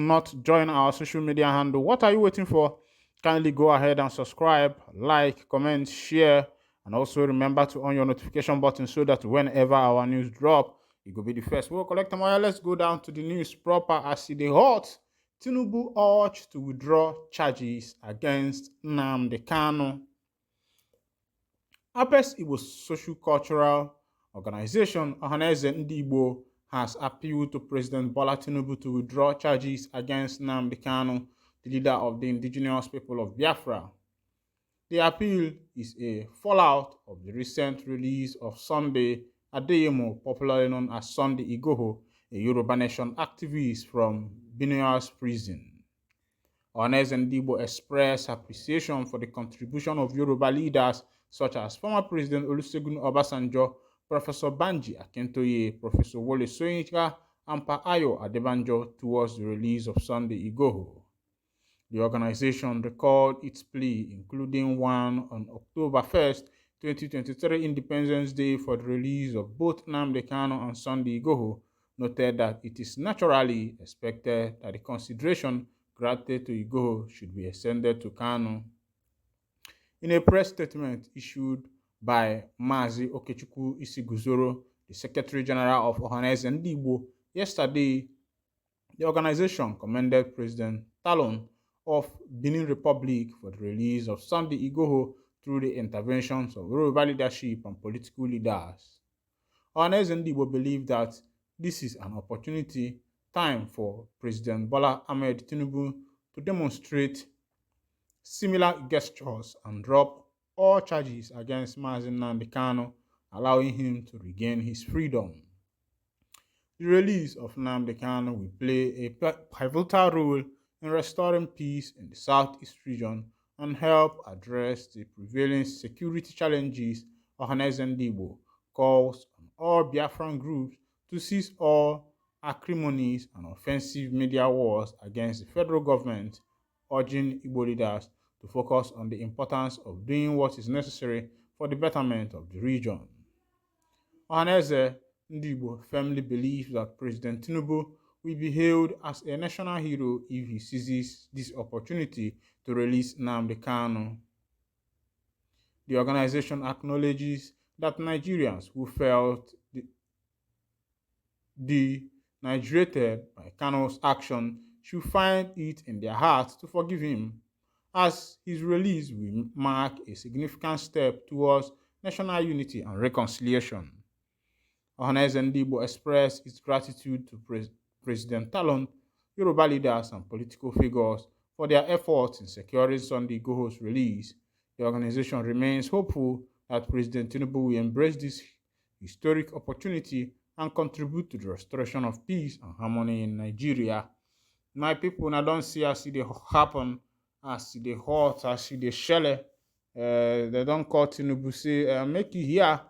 Not join our social media handle, what are you waiting for? Kindly go ahead and subscribe, like, comment, share, and also remember to on your notification button so that whenever our news drop, you will be the first. We'll collect them all. Let's go down to the news proper as it is hot. Tinubu urged to withdraw charges against Nnamdi Kanu. Apes Igbo Social Cultural Organization, Ohaneze Ndi Igbo, has appealed to President Bola Tinubu to withdraw charges against Nnamdi Kanu, the leader of the indigenous people of Biafra. The appeal is a fallout of the recent release of Sunday Adeyemo, popularly known as Sunday Igboho, a Yoruba Nation activist from Benue prison. Ohaneze Ndigbo expressed appreciation for the contribution of Yoruba leaders such as former President Olusegun Obasanjo, Professor Banji Akintoye, Professor Wole Soyinka, and Pa Ayo Adebanjo towards the release of Sunday Igboho. The organization recalled its plea, including one on October 1st, 2023 Independence Day for the release of both Nnamdi Kanu and Sunday Igboho, noted that it is naturally expected that the consideration granted to Igboho should be extended to Kanu. In a press statement issued by Mazi Okechukwu Isiguzoro, the Secretary General of Ohaneze Ndigbo, yesterday, the organization commended President Talon of Benin Republic for the release of Sunday Igboho through the interventions of Yoruba leadership and political leaders. Ohaneze Ndigbo believe that this is an opportunity time for President Bola Ahmed Tinubu to demonstrate similar gestures and drop all charges against Mazi Nnamdi Kanu, allowing him to regain his freedom. The release of Nnamdi Kanu will play a pivotal role in restoring peace in the southeast region and help address the prevailing security challenges. Ohaneze Ndigbo calls on all Biafran groups to cease all acrimonies and offensive media wars against the federal government, urging Igbo leaders to focus on the importance of doing what is necessary for the betterment of the region. Ohaneze Ndigbo firmly believes that President Tinubu will be hailed as a national hero if he seizes this opportunity to release Nnamdi Kanu. The organization acknowledges that Nigerians who felt dehydrated by Kanu's action should find it in their hearts to forgive him, as his release will mark a significant step towards national unity and reconciliation. Ohaneze Ndigbo expressed its gratitude to President Talon, Yoruba leaders, and political figures for their efforts in securing Sunday Igboho's release. The organization remains hopeful that President Tinubu will embrace this historic opportunity and contribute to the restoration of peace and harmony in Nigeria. My people, now don't see as it happen, as it hot, as it shell. They don't call Tinubu say make you hear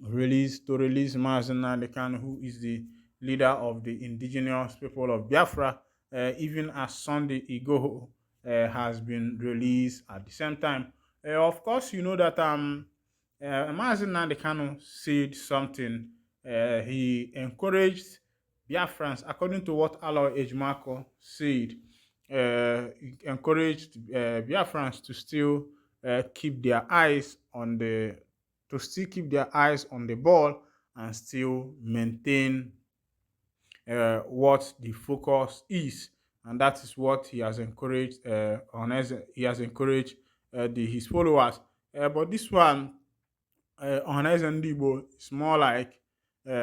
release Mazi Nnamdi Kanu, who is the leader of the indigenous people of Biafra, even as Sunday Igboho has been released at the same time. Of course, you know that Mazi Nnamdi Kanu said something. He encouraged Biafrans, according to what Aloy Ejimako said, he encouraged Biafrans to still keep their eyes on the ball and still maintain what the focus is, and that is what he has encouraged. He has encouraged his followers. But this one, Ohaneze Ndigbo, is more like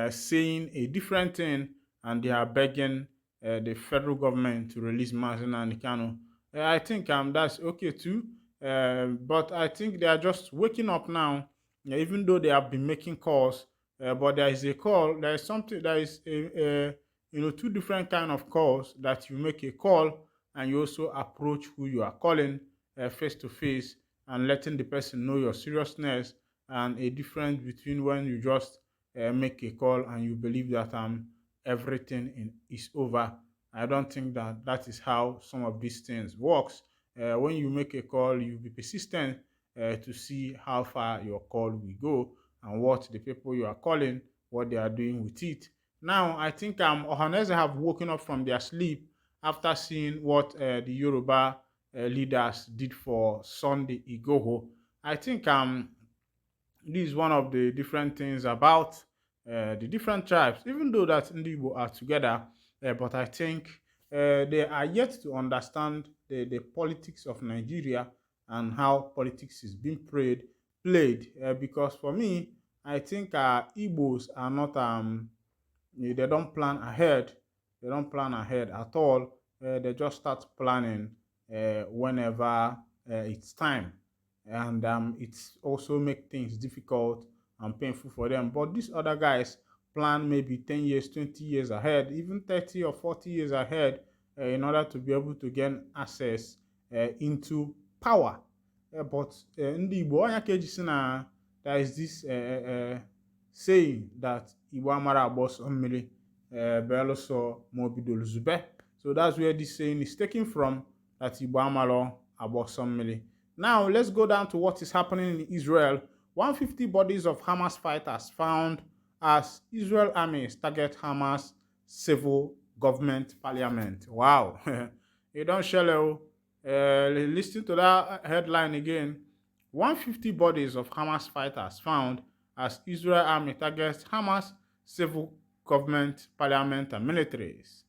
saying a different thing, and they are begging the federal government to release Mazi Nnamdi Kanu. I think that's okay too, but I think they are just waking up now. Even though they have been making calls, but there is a call. There is something. There is two different kind of calls that you make a call and you also approach who you are calling face to face and letting the person know your seriousness, and a difference between when you just make a call and you believe that everything is over. I don't think that that is how some of these things works. When you make a call, you be persistent to see how far your call will go and what the people you are calling, what they are doing with it. Now, I think Ohanese have woken up from their sleep after seeing what the Yoruba leaders did for Sunday Igboho. I think this is one of the different things about the different tribes, even though that Igbo are together, but I think they are yet to understand the politics of Nigeria and how politics is being played. Because for me, I think Igbos are not they don't plan ahead. They don't plan ahead at all. They just start planning whenever it's time, and it's also make things difficult and painful for them. But these other guys plan maybe 10 years, 20 years ahead, even 30 or 40 years ahead, in order to be able to gain access into power. But ndị Igbo onye ka eji si na there is this saying that Igbo amara agba ọsọ mmiri belụsọ ma o bidoro zube. So that's where this saying is taken from, that Igbo amara agba ọsọ mmiri. Now let's go down to what is happening in Israel. 150 bodies of Hamas fighters found as Israel armies target Hamas civil government parliament. Wow. You don't shell. Listen to that headline again. 150 bodies of Hamas fighters found as Israel army targets Hamas civil government, parliament, and militaries.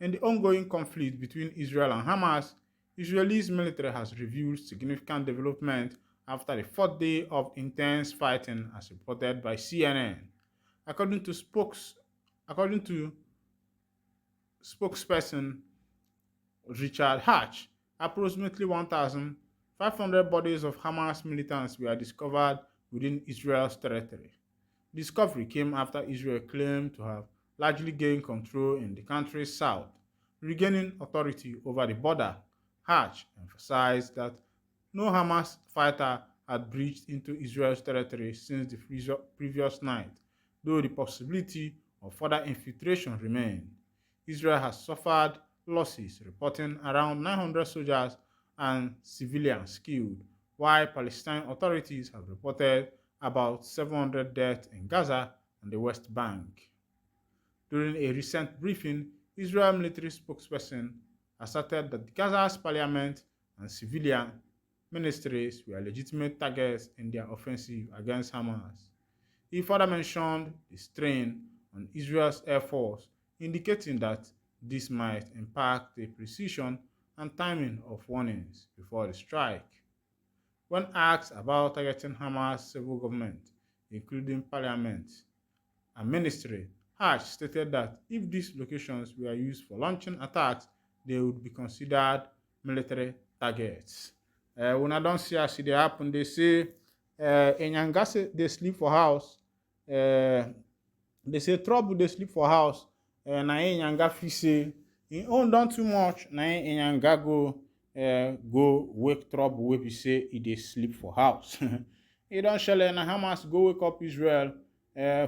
In the ongoing conflict between Israel and Hamas, Israel's military has revealed significant development after the fourth day of intense fighting, as reported by CNN. According to spokesperson Richard Hatch, approximately 1,500 bodies of Hamas militants were discovered within Israel's territory. Discovery came after Israel claimed to have largely gained control in the country's south, regaining authority over the border. Hatch emphasized that no Hamas fighter had breached into Israel's territory since the previous night, though the possibility of further infiltration remained. Israel has suffered losses, reporting around 900 soldiers and civilians killed, while Palestine authorities have reported about 700 deaths in Gaza and the West Bank. During a recent briefing, Israel military spokesperson asserted that Gaza's parliament and civilian ministries were legitimate targets in their offensive against Hamas. He further mentioned the strain on Israel's air force, indicating that this might impact the precision and timing of warnings before the strike. When asked about targeting Hamas civil government, including parliament and ministry, Hatch stated that if these locations were used for launching attacks, they would be considered military targets. When I don't see as it happen, they say in Yangase they sleep for house. They say trouble they sleep for house. Na Yanga fi say in own done too much. Na Yanga go wake trouble wey be say e dey sleep for house. E don shele na Hamas go wake up Israel,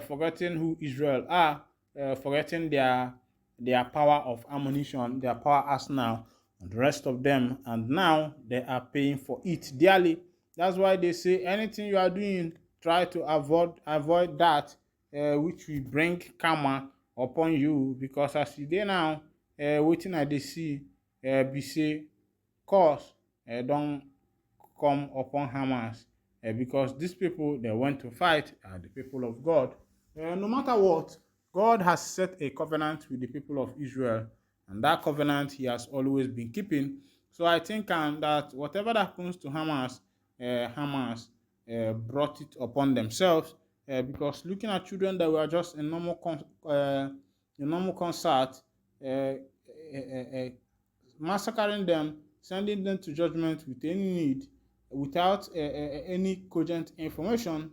forgetting who Israel are, forgetting their power of ammunition, their power arsenal, and the rest of them, and now they are paying for it dearly. That's why they say anything you are doing, try to avoid that which will bring karma upon you, because as you dey now, wetin I dey see be say cause don come upon Hamas, because these people they went to fight are the people of God. No matter what, God has set a covenant with the people of Israel, and that covenant he has always been keeping. So I think that whatever that happens to Hamas, Hamas brought it upon themselves, because looking at children that were just in normal concert, massacring them, sending them to judgment with any need, without any cogent information,